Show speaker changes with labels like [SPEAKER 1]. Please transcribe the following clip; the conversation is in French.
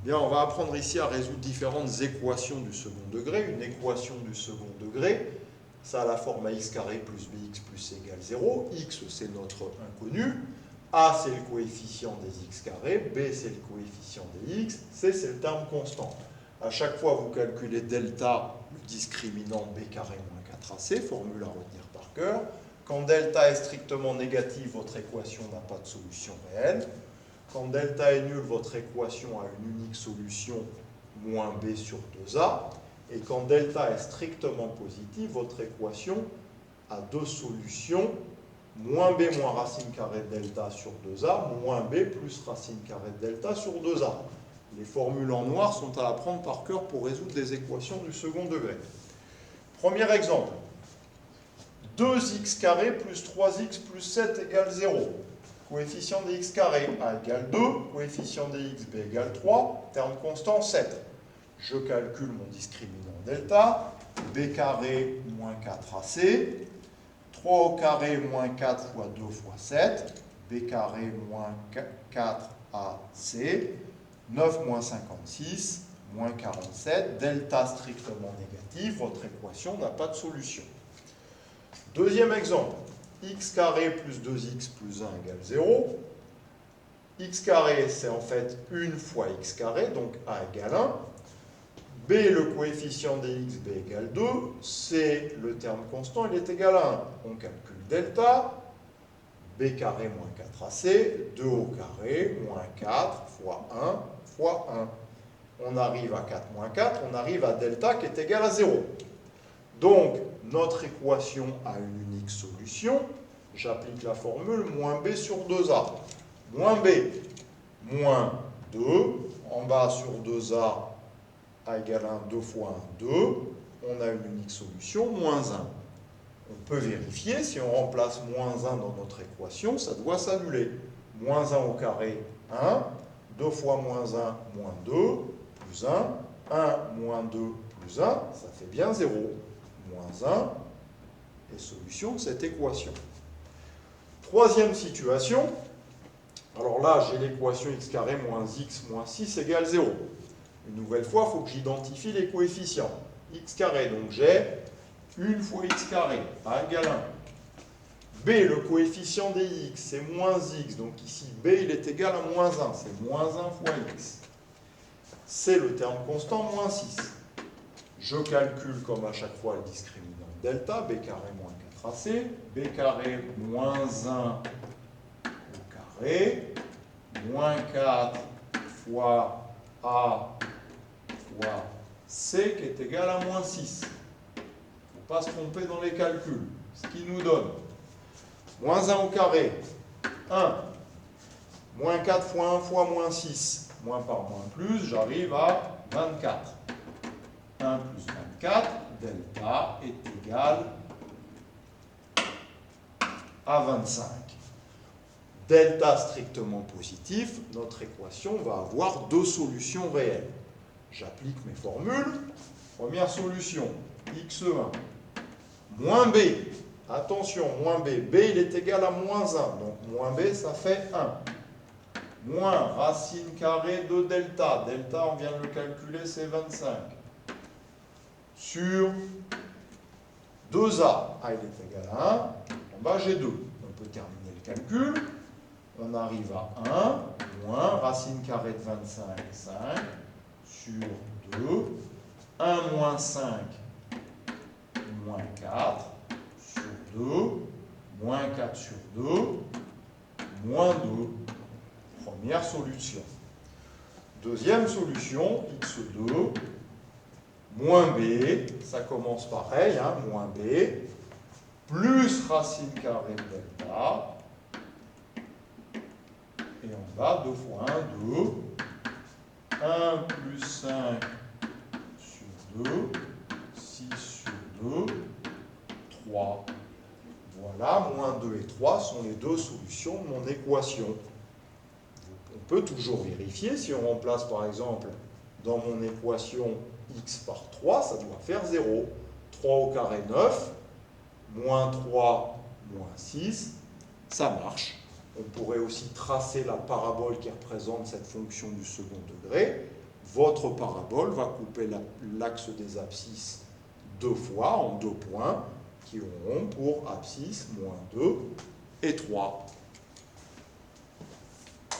[SPEAKER 1] Bien, on va apprendre ici à résoudre différentes équations du second degré. Une équation du second degré, ça a la forme ax carré plus bx plus c égale 0. X, c'est notre inconnu. A, c'est le coefficient des x carrés. B, c'est le coefficient des x. C, c'est le terme constant. À chaque fois, vous calculez delta, le discriminant b carré moins 4ac, formule à retenir par cœur. Quand delta est strictement négatif, votre équation n'a pas de solution réelle. Quand delta est nul, votre équation a une unique solution, moins b sur 2a. Et quand delta est strictement positif, votre équation a deux solutions, moins b moins racine carrée de delta sur 2a, moins b plus racine carrée de delta sur 2a. Les formules en noir sont à apprendre par cœur pour résoudre des équations du second degré. Premier exemple. 2x carré plus 3x plus 7 égale 0. Coefficient des x carré, a égale 2. Coefficient des x, b égale 3. Terme constant, 7. Je calcule mon discriminant delta. b carré moins 4ac. 3 au carré moins 4 fois 2 fois 7. b carré moins 4ac. 9 moins 56, moins 47. Delta strictement négatif. Votre équation n'a pas de solution. Deuxième exemple. X carré plus 2x plus 1 égale 0. X carré, c'est en fait 1 fois x carré, donc a égale 1. B, le coefficient des x, b égale 2. C, le terme constant, il est égal à 1. On calcule delta. B carré moins 4ac, 2 au carré, moins 4 fois 1 fois 1. On arrive à 4 moins 4, on arrive à delta qui est égal à 0. Donc, notre équation a une unique solution. J'applique la formule moins b sur 2a. Moins b, moins 2. En bas sur 2a, a égale 1, 2 fois 1, 2. On a une unique solution, moins 1. On peut vérifier, si on remplace moins 1 dans notre équation, ça doit s'annuler. Moins 1 au carré, 1. 2 fois moins 1, moins 2, plus 1. 1 moins 2, plus 1, ça fait bien 0. Moins 1 est solution de cette équation. Troisième situation. Alors là, j'ai l'équation x carré moins x moins 6 égale 0. Une nouvelle fois, il faut que j'identifie les coefficients. X carré, donc j'ai 1 fois x carré, a égale 1. B, le coefficient des x, c'est moins x. Donc ici, b, il est égal à moins 1. C'est moins 1 fois x. C, le terme constant, moins 6. Je calcule, comme à chaque fois, le discriminant delta. B carré moins 4ac. B carré moins 1 au carré. Moins 4 fois a fois c qui est égal à moins 6. Il ne faut pas se tromper dans les calculs. Ce qui nous donne moins 1 au carré, 1. Moins 4 fois 1 fois moins 6. Moins par moins plus, j'arrive à 24. 1 plus 24, delta est égal à 25. Delta strictement positif, notre équation va avoir deux solutions réelles. J'applique mes formules. Première solution, x1 moins b. Attention, moins b. B, il est égal à moins 1. Donc, moins b, ça fait 1. Moins racine carrée de delta. Delta, on vient de le calculer, c'est 25. Sur 2a. A, il est égal à 1. En bas, j'ai 2. On peut terminer le calcul. On arrive à 1 moins racine carrée de 25, 5 sur 2. 1 moins 5, moins 4 sur 2. Moins 4 sur 2, moins 2. Première solution. Deuxième solution, x2, moins b, ça commence pareil, hein, moins b, plus racine carrée de delta, et en bas, 2 fois 1, 2, 1 plus 5 sur 2, 6 sur 2, 3. Voilà, moins 2 et 3 sont les deux solutions de mon équation. On peut toujours vérifier, si on remplace par exemple dans mon équation x par 3, ça doit faire 0. 3 au carré, 9, moins 3, moins 6, ça marche. On pourrait aussi tracer la parabole qui représente cette fonction du second degré. votre parabole va couper l'axe des abscisses deux fois, en deux points, qui auront pour abscisse moins 2 et 3.